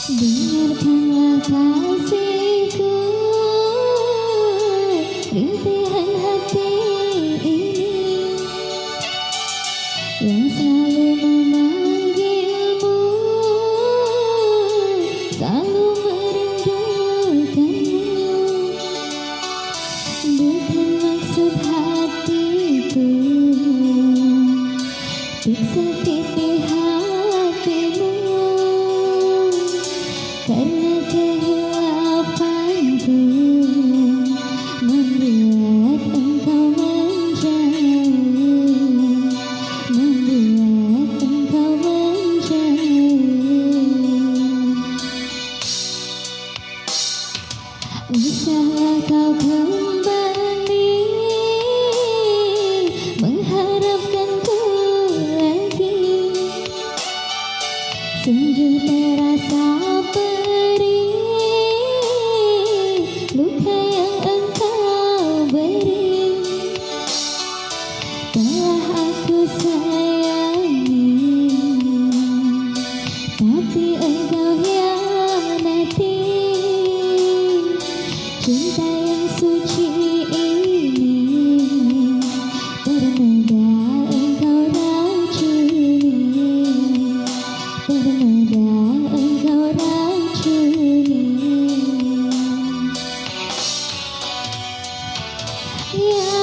Dengarkanlah kasihku, rintihan hati ini yang selalu memanggilmu, selalu merindukanmu. Bukan maksud hatiku untuk sakiti hatimu, karena kehilafanku membuat engkau menjauh, membuat engkau menjauh. Usahlah kau kembali mengharapkanku lagi, sungguh terasa perih luka yang engkau beri. Telah aku sayangi, tapi engkau hianati. Cinta yang suci ini ternoda engkau racuni, ternoda engkau racuni. Ya